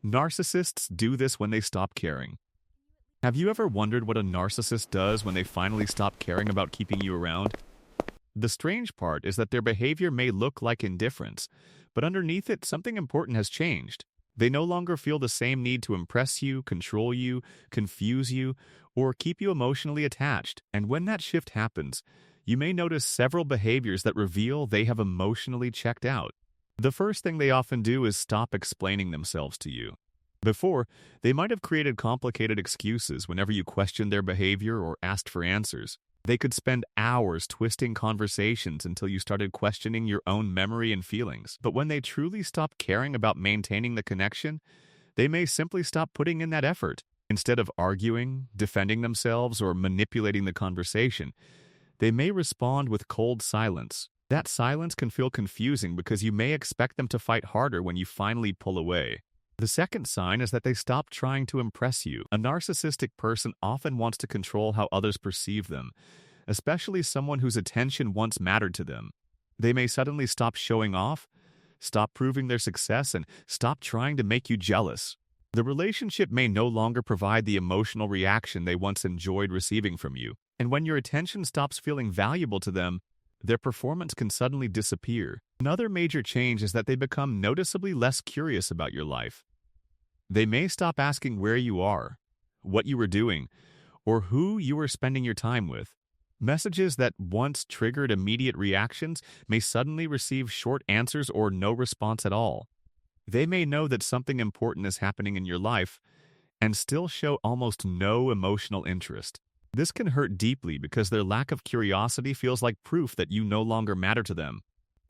Narcissists do this when they stop caring. Have you ever wondered what a narcissist does when they finally stop caring about keeping you around? The strange part is that their behavior may look like indifference, but underneath it, something important has changed. They no longer feel the same need to impress you, control you, confuse you, or keep you emotionally attached. And when that shift happens, you may notice several behaviors that reveal they have emotionally checked out. The first thing they often do is stop explaining themselves to you. Before, they might have created complicated excuses whenever you questioned their behavior or asked for answers. They could spend hours twisting conversations until you started questioning your own memory and feelings. But when they truly stop caring about maintaining the connection, they may simply stop putting in that effort. Instead of arguing, defending themselves, or manipulating the conversation, they may respond with cold silence. That silence can feel confusing because you may expect them to fight harder when you finally pull away. The second sign is that they stop trying to impress you. A narcissistic person often wants to control how others perceive them, especially someone whose attention once mattered to them. They may suddenly stop showing off, stop proving their success, and stop trying to make you jealous. The relationship may no longer provide the emotional reaction they once enjoyed receiving from you. And when your attention stops feeling valuable to them, their performance can suddenly disappear. Another major change is that they become noticeably less curious about your life. They may stop asking where you are, what you were doing, or who you were spending your time with. Messages that once triggered immediate reactions may suddenly receive short answers or no response at all. They may know that something important is happening in your life and still show almost no emotional interest. This can hurt deeply because their lack of curiosity feels like proof that you no longer matter to them.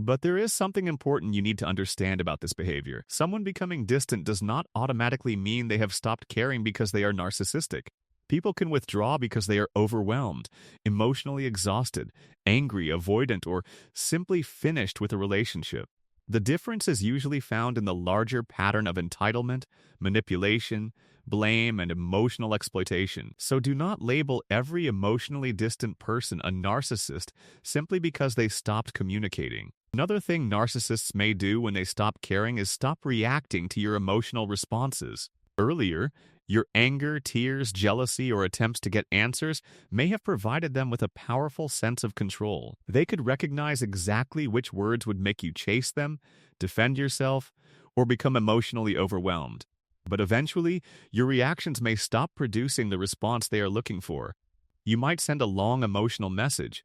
But there is something important you need to understand about this behavior. Someone becoming distant does not automatically mean they have stopped caring because they are narcissistic. People can withdraw because they are overwhelmed, emotionally exhausted, angry, avoidant, or simply finished with a relationship. The difference is usually found in the larger pattern of entitlement, manipulation, blame, and emotional exploitation. So do not label every emotionally distant person a narcissist simply because they stopped communicating. Another thing narcissists may do when they stop caring is stop reacting to your emotional responses. Earlier, your anger, tears, jealousy, or attempts to get answers may have provided them with a powerful sense of control. They could recognize exactly which words would make you chase them, defend yourself, or become emotionally overwhelmed. But eventually, your reactions may stop producing the response they are looking for. You might send a long emotional message,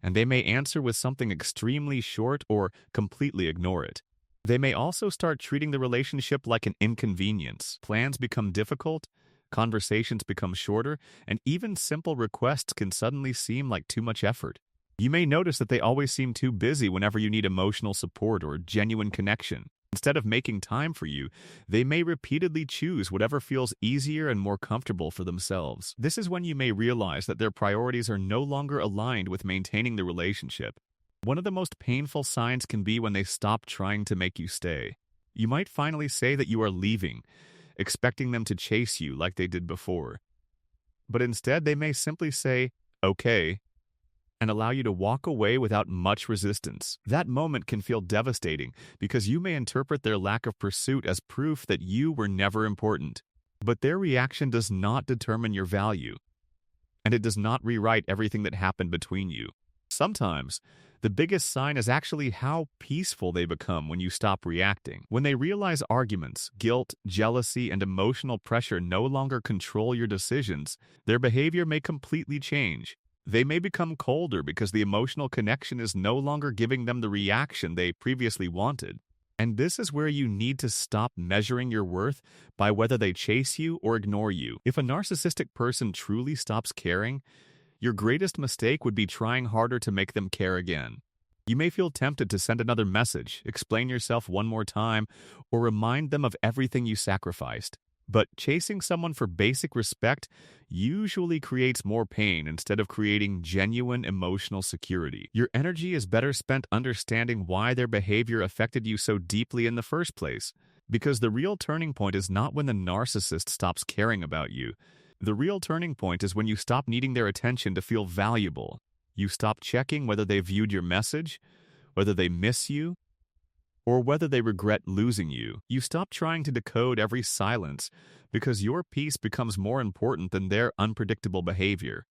and they may answer with something extremely short or completely ignore it. They may also start treating the relationship like an inconvenience. Plans become difficult, conversations become shorter, and even simple requests can suddenly seem like too much effort. You may notice that they always seem too busy whenever you need emotional support or genuine connection. Instead of making time for you, they may repeatedly choose whatever feels easier and more comfortable for themselves. This is when you may realize that their priorities are no longer aligned with maintaining the relationship. One of the most painful signs can be when they stop trying to make you stay. You might finally say that you are leaving, expecting them to chase you like they did before. But instead, they may simply say, "Okay," and allow you to walk away without much resistance. That moment can feel devastating because you may interpret their lack of pursuit as proof that you were never important. But their reaction does not determine your value, and it does not rewrite everything that happened between you. Sometimes, the biggest sign is actually how peaceful they become when you stop reacting. When they realize arguments, guilt, jealousy, and emotional pressure no longer control your decisions, their behavior may completely change. They may become colder because the emotional connection is no longer giving them the reaction they previously wanted. And this is where you need to stop measuring your worth by whether they chase you or ignore you. If a narcissistic person truly stops caring, your greatest mistake would be trying harder to make them care again. You may feel tempted to send another message, explain yourself one more time, or remind them of everything you sacrificed. But chasing someone for basic respect usually creates more pain instead of creating genuine emotional security. Your energy is better spent understanding why their behavior affected you so deeply in the first place. Because the real turning point is not when the narcissist stops caring about you. The real turning point is when you stop needing their attention to feel valuable. You stop checking whether they viewed your message, whether they miss you, or whether they regret losing you. You stop trying to decode every silence because your peace becomes more important than their unpredictable behavior.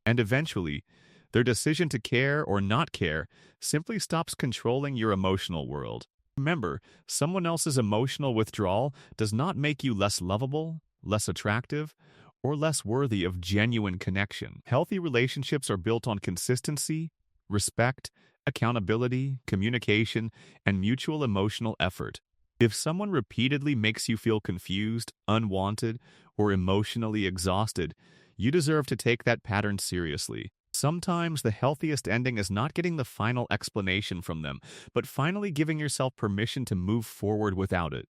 And eventually, their decision to care or not care simply stops controlling your emotional world. Remember, someone else's emotional withdrawal does not make you less lovable, less attractive, or less worthy of genuine connection. Healthy relationships are built on consistency, respect, accountability, communication, and mutual emotional effort. If someone repeatedly makes you feel confused, unwanted, or emotionally exhausted, you deserve to take that pattern seriously. Sometimes the healthiest ending is not getting the final explanation from them, but finally giving yourself permission to move forward without it.